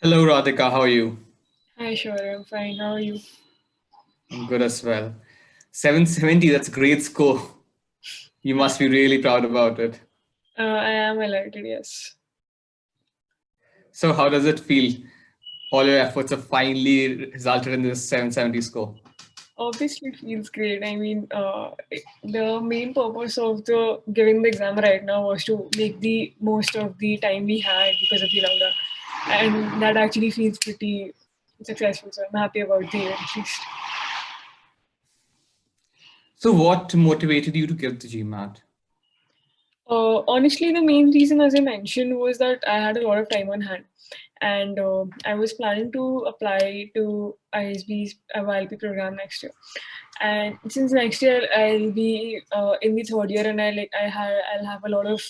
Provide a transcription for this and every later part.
Hello, Radhika. How are you? Hi, sure, I'm fine. How are you? I'm good as well. 770, that's a great score. You must be really proud about it. I am elated, yes. So, how does it feel? All your efforts have finally resulted in this 770 score. Obviously, it feels great. I mean, the main purpose of the giving the exam right now was to make the most of the time we had because of the lockdown, and that actually feels pretty successful. So I'm happy about the event at least. So, what motivated you to give the GMAT? Honestly, the main reason, as I mentioned, was that I had a lot of time on hand, and I was planning to apply to ISB's YLP program next year. And since next year I'll be in the third year, and I'll have a lot of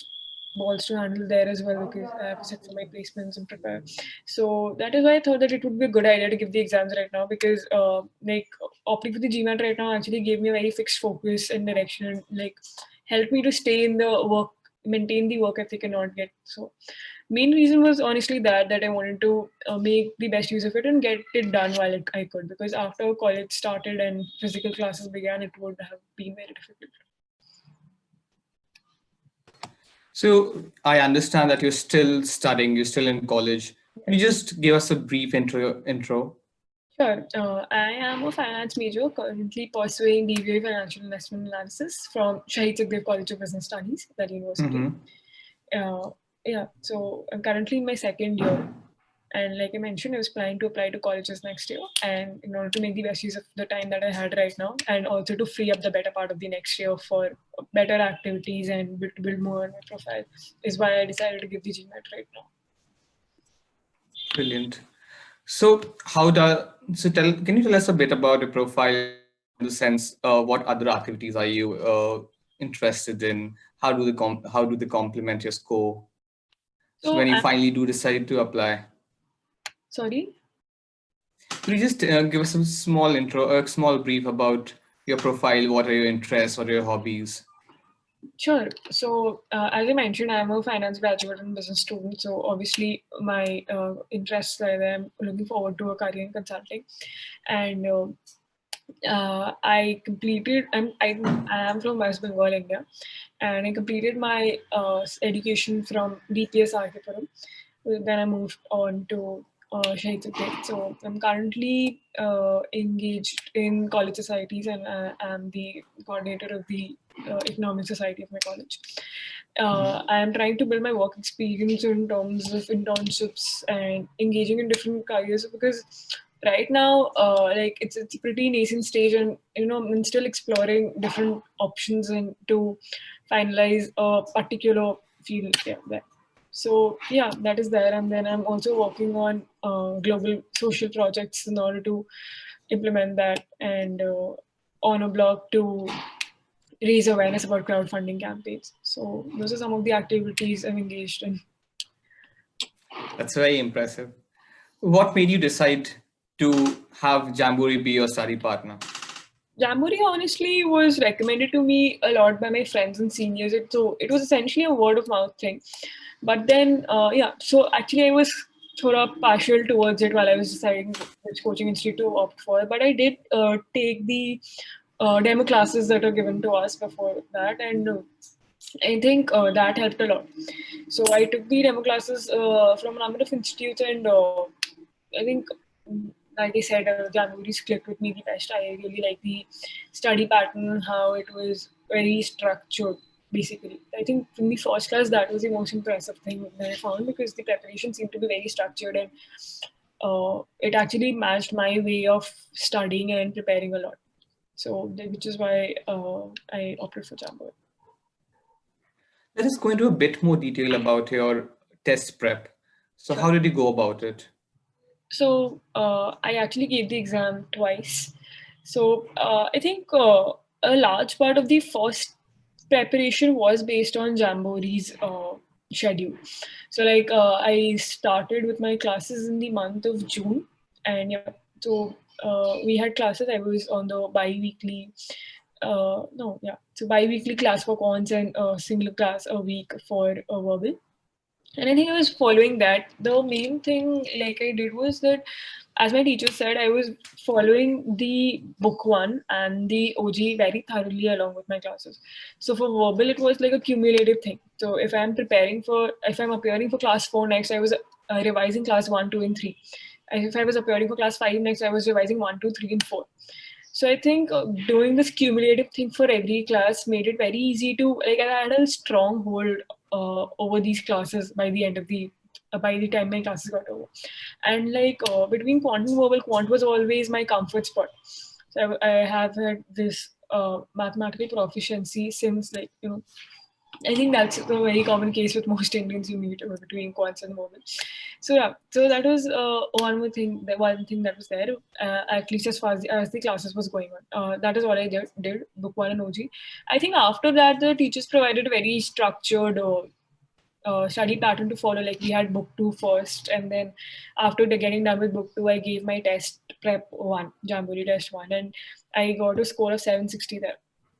balls to handle there as well because I have to set for my placements and prepare. So that is why I thought that it would be a good idea to give the exams right now because like opting for the GMAT right now actually gave me a very fixed focus and direction, and like helped me to stay in the work, maintain the work ethic and not get so. Main reason was honestly that I wanted to make the best use of it and get it done while I could, because after college started and physical classes began, it would have been very difficult. So, I understand that you're still studying, you're still in college. Can you Yes. just give us a brief intro? Sure. I am a finance major currently pursuing BBA Financial Investment Analysis from Shaheed Sukhdev College of Business Studies, that university. Mm-hmm. Uh, yeah, so I'm currently in my second year. And like I mentioned, I was planning to apply to colleges next year. And in order to make the best use of the time that I had right now, and also to free up the better part of the next year for better activities and build more on my profile, is why I decided to give the GMAT right now. Brilliant. So, can you tell us a bit about your profile in the sense, what other activities are you interested in? How do they complement your score? So, So, when you finally do decide to apply, sorry. could you just give us a small brief about your profile? What are your interests? What are your hobbies? Sure. So, as I mentioned, I'm a finance graduate and business student. So, obviously, my interests are there. I'm looking forward to a career in consulting, and I am from West Bengal, India, and I completed my education from DPS Archipuram. Then I moved on to Shaheed Sukhdev. So I'm currently engaged in college societies, and I am the coordinator of the economic society of my college. I am trying to build my work experience in terms of internships and engaging in different careers, because right now like it's a pretty nascent stage, and I'm still exploring different options and to finalize a particular field. Yeah, there. So yeah, that is there, and then I'm also working on global social projects in order to implement that, and on a blog to raise awareness about crowdfunding campaigns. So those are some of the activities I'm engaged in. That's very impressive. What made you decide to have Jamboree be your study partner? Jamboree honestly was recommended to me a lot by my friends and seniors. So it was essentially a word of mouth thing. But then, yeah, so actually I was sort of partial towards it while I was deciding which coaching institute to opt for. But I did take the demo classes that are given to us before that, and I think that helped a lot. So I took the demo classes from a number of institutes, and I think, like I said, January's clicked with me the best. I really like the study pattern, how it was very structured. Basically, I think from the first class, that was the most impressive thing that I found, because the preparation seemed to be very structured, and it actually matched my way of studying and preparing a lot. So, which is why I opted for Jamboree. Let us go into a bit more detail about your test prep. So, Sure. how did you go about it? So I actually gave the exam twice. So I think a large part of the first preparation was based on Jamboree's schedule. So like I started with my classes in the month of June, and yeah, so we had classes. I was on the bi-weekly. No, yeah. So bi-weekly class for cons and a single class a week for a verbal. And I think I was following that. The main thing like I did was that, as my teacher said, I was following the book one and the OG very thoroughly along with my classes. So for verbal, it was like a cumulative thing. So if I'm appearing for class 4 next, I was revising class 1, 2, and 3. And if I was appearing for class 5 next, I was revising 1, 2, 3, and 4. So I think doing this cumulative thing for every class made it very easy to like I had a strong hold over these classes by the time my classes got over, and like between quant and verbal, quant was always my comfort spot. So I have had this mathematical proficiency since like I think that's a very common case with most Indians you meet between quants and mobile. So yeah, so that was one thing that was there, at least as far as the classes was going on. That is all I did book one and OG. I think after that the teachers provided a very structured study pattern to follow. Like we had book two first, and then after getting done with book two, I gave my test prep one, Jamboree test one, and I got a score of 760 there.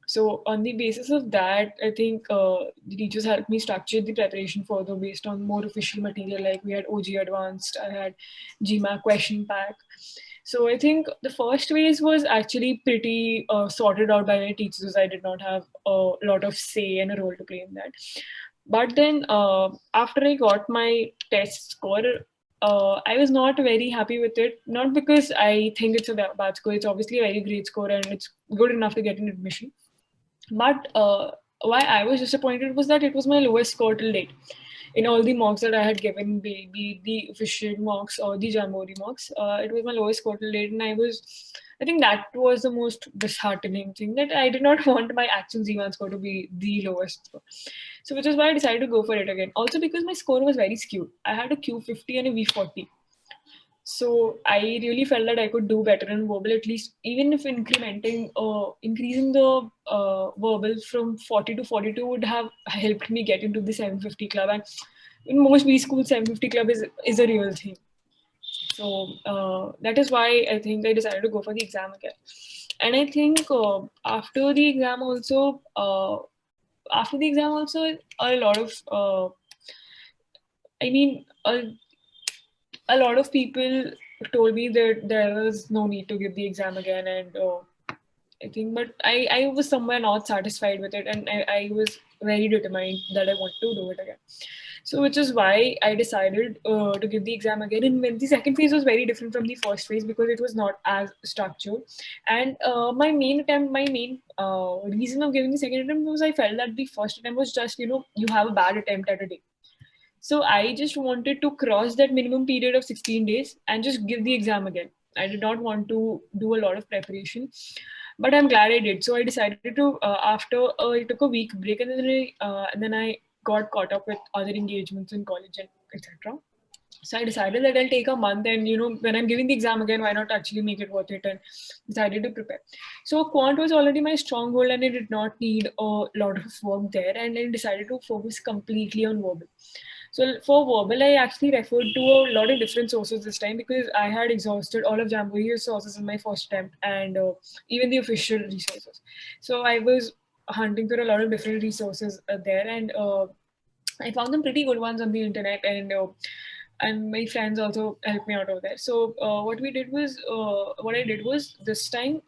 So on the basis of that, I think the teachers helped me structure the preparation further based on more official material. Like we had OG Advanced, I had GMAT question pack. So I think the first phase was actually pretty sorted out by my teachers. I did not have a lot of say and a role to play in that. But then after I got my test score, I was not very happy with it. Not because I think it's a bad score. It's obviously a very great score and it's good enough to get an admission. But why I was disappointed was that it was my lowest score till date. In all the mocks that I had given, be the official mocks or the Jamboree mocks, it was my lowest score till date, and I think that was the most disheartening thing, that I did not want my actual Z1 score to be the lowest score. So, which is why I decided to go for it again. Also, because my score was very skewed. I had a Q50 and a V40. So I really felt that I could do better in verbal, at least even if increasing the verbal from 40 to 42 would have helped me get into the 750 club. And in most B schools, 750 club is a real thing. So that is why I think I decided to go for the exam again. And I think after the exam also, a lot of, I mean, a lot of people told me that there was no need to give the exam again, and I think, but I was somewhere not satisfied with it, and I was very determined that I want to do it again. So, which is why I decided to give the exam again. And when the second phase was very different from the first phase because it was not as structured. And my main reason of giving the second attempt was I felt that the first attempt was just, you have a bad attempt at a day. So I just wanted to cross that minimum period of 16 days and just give the exam again. I did not want to do a lot of preparation, but I'm glad I did. So I decided to I took a week break, and then I got caught up with other engagements in college and etc. So I decided that I'll take a month, and when I'm giving the exam again, why not actually make it worth it, and decided to prepare. So quant was already my stronghold, and I did not need a lot of work there, and I decided to focus completely on verbal. So for verbal, I actually referred to a lot of different sources this time because I had exhausted all of Jamboree sources in my first attempt, and even the official resources. So I was hunting for a lot of different resources there, and I found them pretty good ones on the internet, and my friends also helped me out over there. So what I did was this time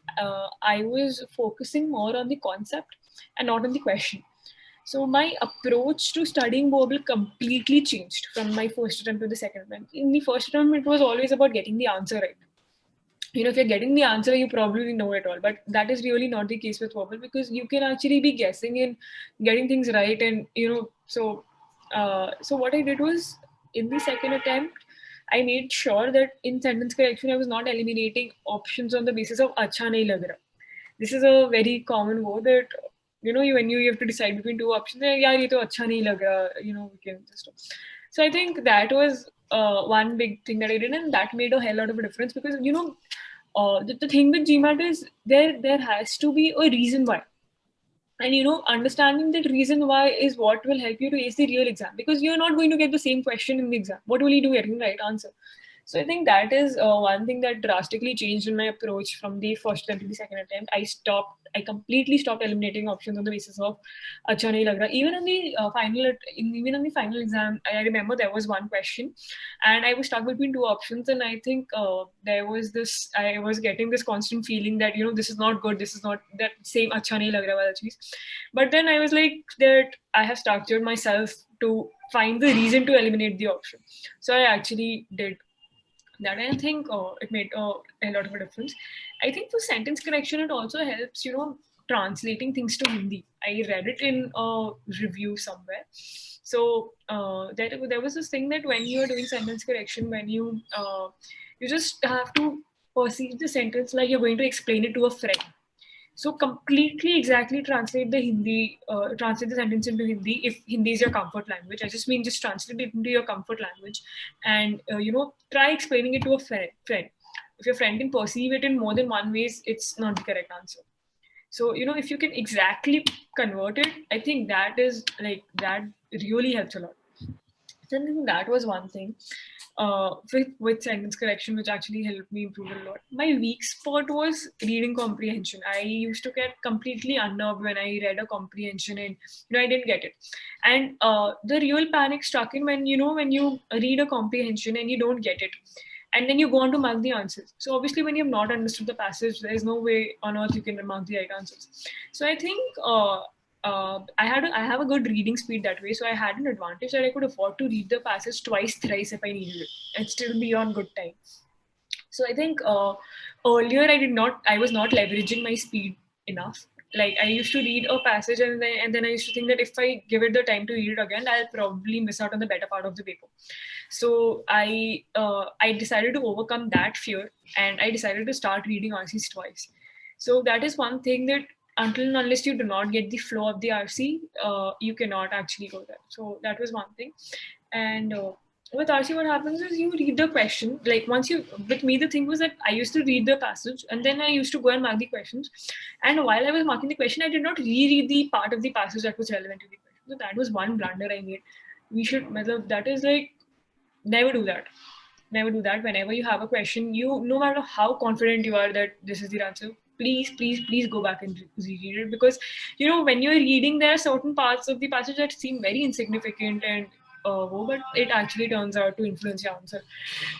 I was focusing more on the concept and not on the question. So my approach to studying verbal completely changed from my first attempt to the second attempt. In the first attempt, it was always about getting the answer right. If you're getting the answer, you probably know it all. But that is really not the case with verbal because you can actually be guessing and getting things right. And so what I did was in the second attempt, I made sure that in sentence correction, I was not eliminating options on the basis of acha nahi lag raha. This is a very common word that when you have to decide between two options, yeah, ye to acha nahi lag raha, we can just. So I think that was one big thing that I did, and that made a hell lot of a difference because the thing with GMAT is there has to be a reason why. And understanding that reason why is what will help you to ace the real exam because you're not going to get the same question in the exam. What will you do getting the right answer? So I think that is one thing that drastically changed in my approach from the first attempt to the second attempt. I completely stopped eliminating options on the basis of acha nahi lag raha. Even on the even on the final exam, I remember there was one question, and I was stuck between two options. And I think I was getting this constant feeling that this is not good, this is not that same acha nahi lag raha wala cheez. But then I was like that I have structured myself to find the reason to eliminate the option. So I actually did that. I think it made a lot of a difference. I think for sentence correction, it also helps, translating things to Hindi. I read it in a review somewhere. So there was this thing that when you are doing sentence correction, when you just have to perceive the sentence like you're going to explain it to a friend. So completely exactly translate the sentence into Hindi if Hindi is your comfort language. I just mean just translate it into your comfort language, and try explaining it to a friend. If your friend can perceive it in more than one ways, it's not the correct answer. So if you can exactly convert it, I think that really helps a lot. So I think that was one thing with sentence correction, which actually helped me improve a lot. My weak spot was reading comprehension. I used to get completely unnerved when I read a comprehension and I didn't get it. And the real panic struck in when when you read a comprehension and you don't get it, and then you go on to mark the answers. So obviously, when you have not understood the passage, there is no way on earth you can mark the right answers. So I think I have a good reading speed that way, so I had an advantage that I could afford to read the passage twice, thrice if I needed it, and still be on good time. So I think earlier I was not leveraging my speed enough. Like I used to read a passage and then I used to think that if I give it the time to read it again, I'll probably miss out on the better part of the paper. So I decided to overcome that fear, and I decided to start reading RCs twice. So that is one thing that until and unless you do not get the flow of the RC, you cannot actually go there. So that was one thing. And with RC, what happens is you read the question. Like with me, the thing was that I used to read the passage and then I used to go and mark the questions. And while I was marking the question, I did not reread the part of the passage that was relevant to the question. So that was one blunder I made. That is like, never do that. Never do that. Whenever you have a question, no matter how confident you are that this is the answer, please go back and reread it, because when you're reading, there are certain parts of the passage that seem very insignificant and but it actually turns out to influence your answer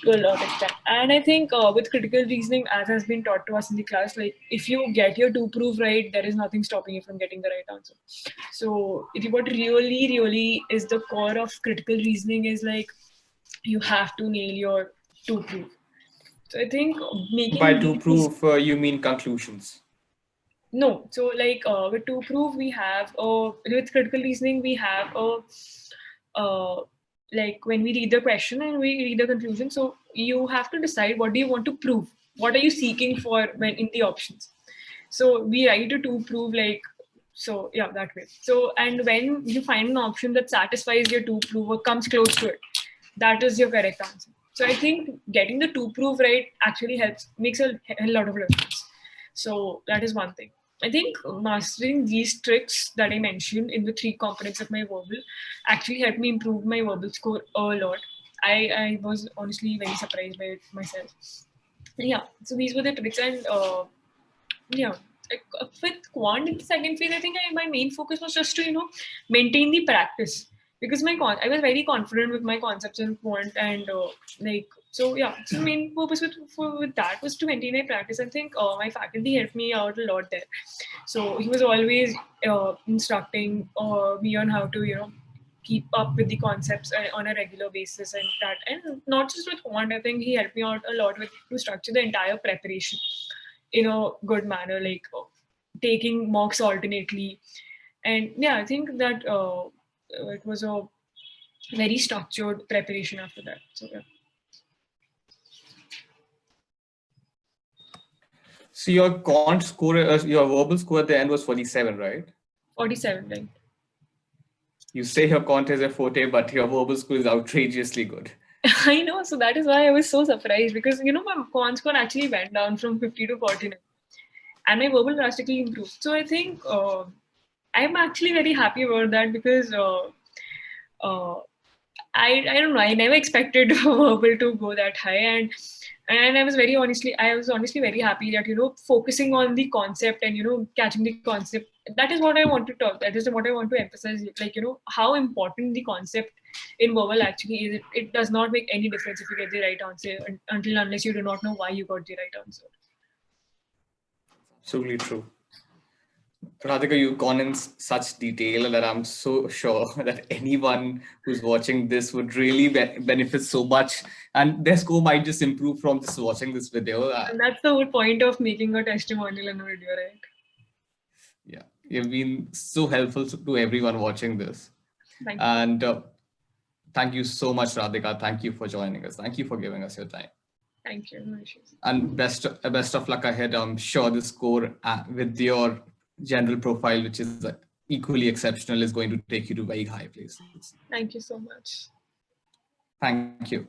to a lot extent. And I think with critical reasoning, as has been taught to us in the class, like if you get your two proof right, there is nothing stopping you from getting the right answer. So what really is the core of critical reasoning is like you have to nail your two proof. So I think By making to these prove, you mean conclusions. no. So like with two proof, we have with critical reasoning we have like when we read the question and we read the conclusion. So you have to decide what do you want to prove. What are you seeking for when in the options? So we write a two proof like so yeah that way. So and when you find an option that satisfies your two proof or comes close to it, that is your correct answer. So I think getting the two proof right actually makes a lot of difference. So that is one thing. I think mastering these tricks that I mentioned in the three components of my verbal actually helped me improve my verbal score a lot. I was honestly very surprised by it myself. Yeah, so these were the tricks, and yeah, with quant in the second phase, I think my main focus was just to maintain the practice, because I was very confident with my concepts in quant, and so yeah, so main purpose with that was to maintain my practice. I think my faculty helped me out a lot there. So he was always instructing me on how to keep up with the concepts on a regular basis, and not just with quant. I think he helped me out a lot with to structure the entire preparation in a good manner, like taking mocks alternately. And yeah, I think that it was a very structured preparation after that. So yeah. So your quant score, your verbal score at the end was 47, right? 47, right? You say your quant is a forte, but your verbal score is outrageously good. I know, so that is why I was so surprised, because my quant score actually went down from 50 to 49 and my verbal drastically improved. So I think I'm actually very happy about that, because I don't know. I never expected verbal to go that high, and I was honestly very happy that focusing on the concept and catching the concept. That is what I want to talk. That is what I want to emphasize. Like how important the concept in verbal actually is. It does not make any difference if you get the right answer until unless you do not know why you got the right answer. Absolutely true. Radhika, you've gone in such detail that I'm so sure that anyone who's watching this would really benefit so much, and their score might just improve from just watching this video. And that's the whole point of making a testimonial in a video, right? Yeah, you've been so helpful to everyone watching this. Thank you. And thank you so much, Radhika. Thank you for joining us. Thank you for giving us your time. Thank you. No issues. And best of luck ahead. I'm sure the score with your general profile, which is equally exceptional, is going to take you to very high places. Thank you so much. Thank you.